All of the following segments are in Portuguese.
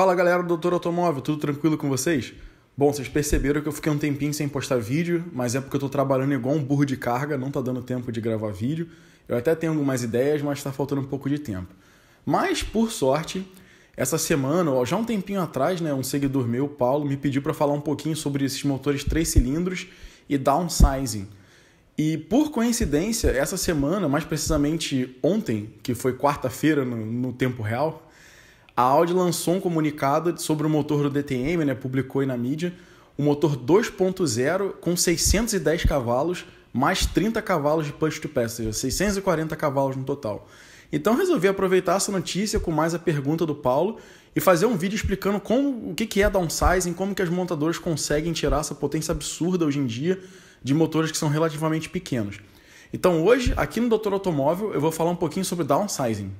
Fala galera do Doutor Automóvel, tudo tranquilo com vocês? Bom, vocês perceberam que eu fiquei um tempinho sem postar vídeo, mas é porque eu tô trabalhando igual um burro de carga, não tá dando tempo de gravar vídeo. Eu até tenho algumas ideias, mas tá faltando um pouco de tempo. Mas, por sorte, essa semana, já um tempinho atrás, um seguidor meu, Paulo, me pediu para falar um pouquinho sobre esses motores 3 cilindros e downsizing. E, por coincidência, essa semana, mais precisamente ontem, que foi quarta-feira no tempo real, a Audi lançou um comunicado sobre o motor do DTM, publicou aí na mídia, um motor 2.0 com 610 cavalos, mais 30 cavalos de push-to-pass, ou seja, 640 cavalos no total. Então resolvi aproveitar essa notícia com mais a pergunta do Paulo e fazer um vídeo explicando o que é downsizing, como que as montadoras conseguem tirar essa potência absurda hoje em dia de motores que são relativamente pequenos. Então hoje, aqui no Doutor Automóvel, eu vou falar um pouquinho sobre downsizing.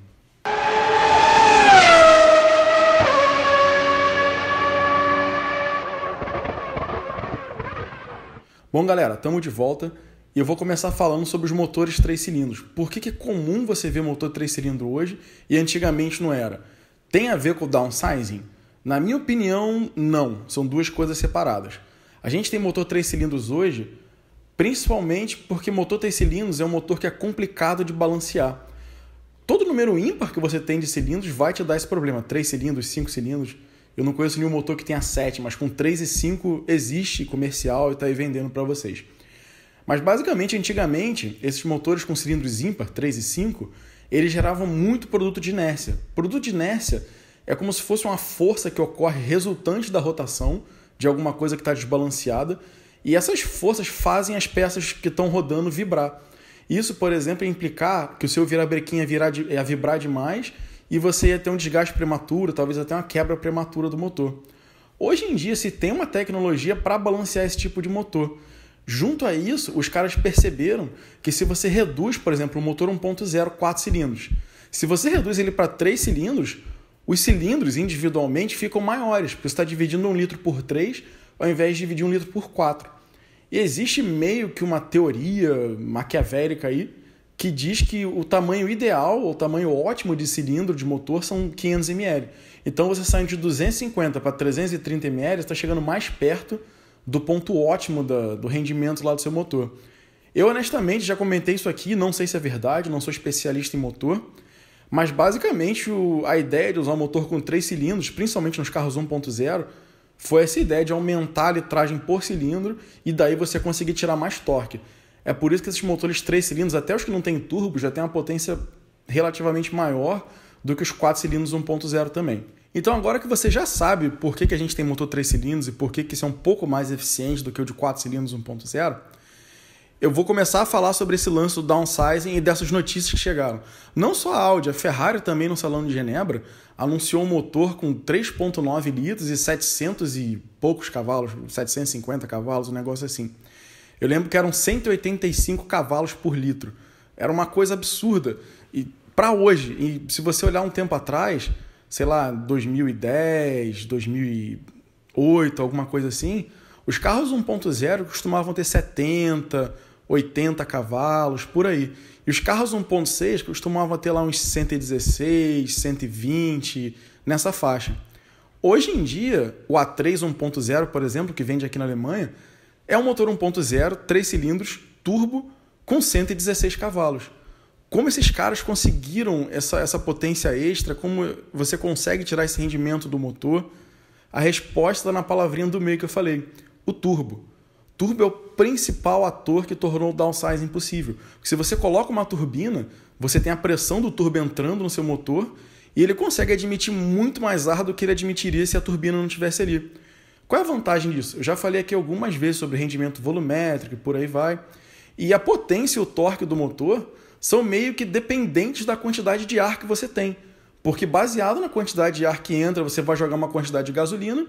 Bom, galera, estamos de volta e eu vou começar falando sobre os motores 3 cilindros. Por que é comum você ver motor 3 cilindros hoje e antigamente não era? Tem a ver com o downsizing? Na minha opinião, não. São duas coisas separadas. A gente tem motor 3 cilindros hoje, principalmente porque motor 3 cilindros é um motor que é complicado de balancear. Todo número ímpar que você tem de cilindros vai te dar esse problema. 3 cilindros, 5 cilindros. Eu não conheço nenhum motor que tenha 7, mas com 3 e 5 existe comercial e está aí vendendo para vocês. Mas basicamente, antigamente, esses motores com cilindros ímpar, 3 e 5, eles geravam muito produto de inércia. Produto de inércia é como se fosse uma força que ocorre resultante da rotação de alguma coisa que está desbalanceada, e essas forças fazem as peças que estão rodando vibrar. Isso, por exemplo, ia implicar que o seu virabrequim ia vibrar demais e você ia ter um desgaste prematuro, talvez até uma quebra prematura do motor. Hoje em dia se tem uma tecnologia para balancear esse tipo de motor. Junto a isso, os caras perceberam que se você reduz, por exemplo, um motor 1.0 4 cilindros, se você reduz ele para 3 cilindros, os cilindros individualmente ficam maiores, porque você está dividindo 1 litro por 3 ao invés de dividir 1 litro por 4. E existe meio que uma teoria maquiavélica aí, que diz que o tamanho ideal, ou o tamanho ótimo de cilindro de motor são 500 ml. Então você saindo de 250 para 330 ml, está chegando mais perto do ponto ótimo do rendimento lá do seu motor. Eu honestamente já comentei isso aqui, não sei se é verdade, não sou especialista em motor, mas basicamente a ideia de usar um motor com 3 cilindros, principalmente nos carros 1.0, foi essa ideia de aumentar a litragem por cilindro e daí você conseguir tirar mais torque. É por isso que esses motores 3 cilindros, até os que não têm turbo, já têm uma potência relativamente maior do que os 4 cilindros 1.0 também. Então agora que você já sabe por que a gente tem motor 3 cilindros e por que isso é um pouco mais eficiente do que o de 4 cilindros 1.0, eu vou começar a falar sobre esse lance do downsizing e dessas notícias que chegaram. Não só a Audi, a Ferrari também no Salão de Genebra anunciou um motor com 3.9 litros e 700 e poucos cavalos, 750 cavalos, um negócio assim. Eu lembro que eram 185 cavalos por litro. Era uma coisa absurda. E para hoje, e se você olhar um tempo atrás, sei lá, 2010, 2008, alguma coisa assim, os carros 1.0 costumavam ter 70, 80 cavalos, por aí. E os carros 1.6 costumavam ter lá uns 116, 120, nessa faixa. Hoje em dia, o A3 1.0, por exemplo, que vende aqui na Alemanha, é um motor 1.0, 3 cilindros, turbo, com 116 cavalos. Como esses caras conseguiram essa potência extra, como você consegue tirar esse rendimento do motor? A resposta está na palavrinha do meio que eu falei, o turbo. Turbo é o principal ator que tornou o downsizing possível. Porque se você coloca uma turbina, você tem a pressão do turbo entrando no seu motor e ele consegue admitir muito mais ar do que ele admitiria se a turbina não estivesse ali. Qual é a vantagem disso? Eu já falei aqui algumas vezes sobre rendimento volumétrico e por aí vai. E a potência e o torque do motor são meio que dependentes da quantidade de ar que você tem. Porque baseado na quantidade de ar que entra, você vai jogar uma quantidade de gasolina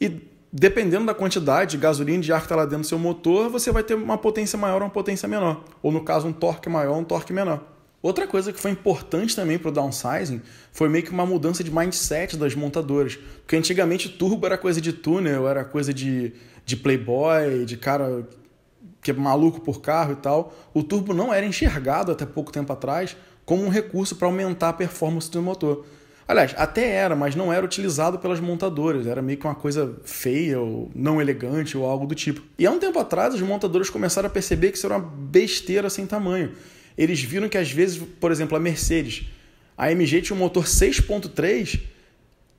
e dependendo da quantidade de gasolina e de ar que está lá dentro do seu motor, você vai ter uma potência maior ou uma potência menor. Ou no caso, um torque maior ou um torque menor. Outra coisa que foi importante também para o downsizing foi meio que uma mudança de mindset das montadoras. Porque antigamente turbo era coisa de túnel, era coisa de playboy, de cara que é maluco por carro e tal. O turbo não era enxergado até pouco tempo atrás como um recurso para aumentar a performance do motor. Aliás, até era, mas não era utilizado pelas montadoras. Era meio que uma coisa feia ou não elegante ou algo do tipo. E há um tempo atrás, os montadores começaram a perceber que isso era uma besteira sem tamanho. Eles viram que às vezes, por exemplo, a Mercedes, a AMG tinha um motor 6.3,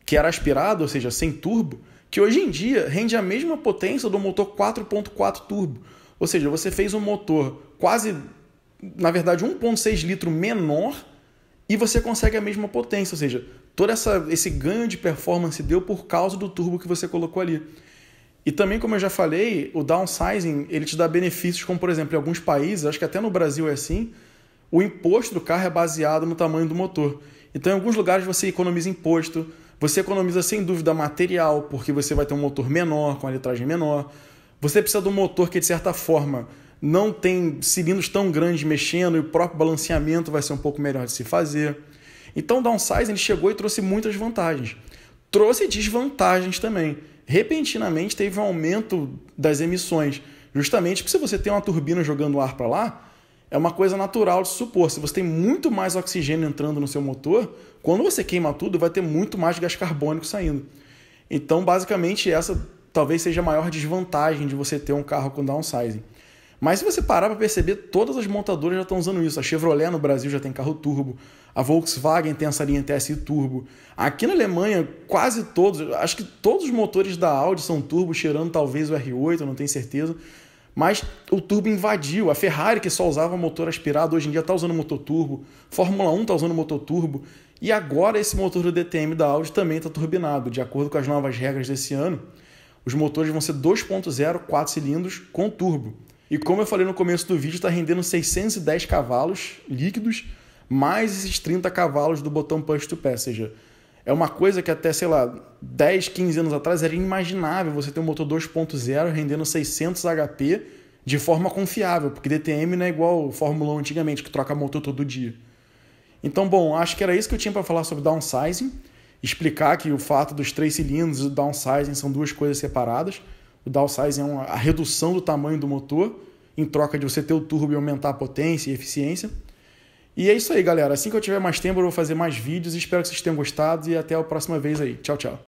que era aspirado, ou seja, sem turbo, que hoje em dia rende a mesma potência do motor 4.4 turbo. Ou seja, você fez um motor quase, na verdade, 1.6 litro menor e você consegue a mesma potência. Ou seja, todo esse ganho de performance deu por causa do turbo que você colocou ali. E também, como eu já falei, o downsizing ele te dá benefícios, como por exemplo, em alguns países, acho que até no Brasil é assim, o imposto do carro é baseado no tamanho do motor. Então, em alguns lugares você economiza imposto, você economiza sem dúvida material, porque você vai ter um motor menor, com a litragem menor. Você precisa de um motor que, de certa forma, não tem cilindros tão grandes mexendo e o próprio balanceamento vai ser um pouco melhor de se fazer. Então, o downsizing ele chegou e trouxe muitas vantagens. Trouxe desvantagens também. Repentinamente teve um aumento das emissões, justamente porque se você tem uma turbina jogando ar para lá, é uma coisa natural de se supor. Se você tem muito mais oxigênio entrando no seu motor, quando você queima tudo, vai ter muito mais gás carbônico saindo. Então, basicamente, essa talvez seja a maior desvantagem de você ter um carro com downsizing. Mas se você parar para perceber, todas as montadoras já estão usando isso. A Chevrolet no Brasil já tem carro turbo, a Volkswagen tem essa linha TSI turbo. Aqui na Alemanha, quase todos, acho que todos os motores da Audi são turbo, cheirando talvez o R8, eu não tenho certeza. Mas o turbo invadiu. A Ferrari, que só usava motor aspirado, hoje em dia está usando motor turbo. Fórmula 1 está usando motor turbo. E agora esse motor do DTM da Audi também está turbinado. De acordo com as novas regras desse ano, os motores vão ser 2.0, 4 cilindros com turbo. E como eu falei no começo do vídeo, está rendendo 610 cavalos líquidos, mais esses 30 cavalos do botão push to pass. Ou seja, é uma coisa que até, sei lá, 10, 15 anos atrás era inimaginável você ter um motor 2.0 rendendo 600 HP de forma confiável, porque DTM não é igual Fórmula 1 antigamente, que troca motor todo dia. Então, bom, acho que era isso que eu tinha para falar sobre downsizing, explicar que o fato dos 3 cilindros e o downsizing são duas coisas separadas. O downsizing é a redução do tamanho do motor, em troca de você ter o turbo e aumentar a potência e eficiência. E é isso aí, galera. Assim que eu tiver mais tempo, eu vou fazer mais vídeos. Espero que vocês tenham gostado e até a próxima vez aí. Tchau, tchau.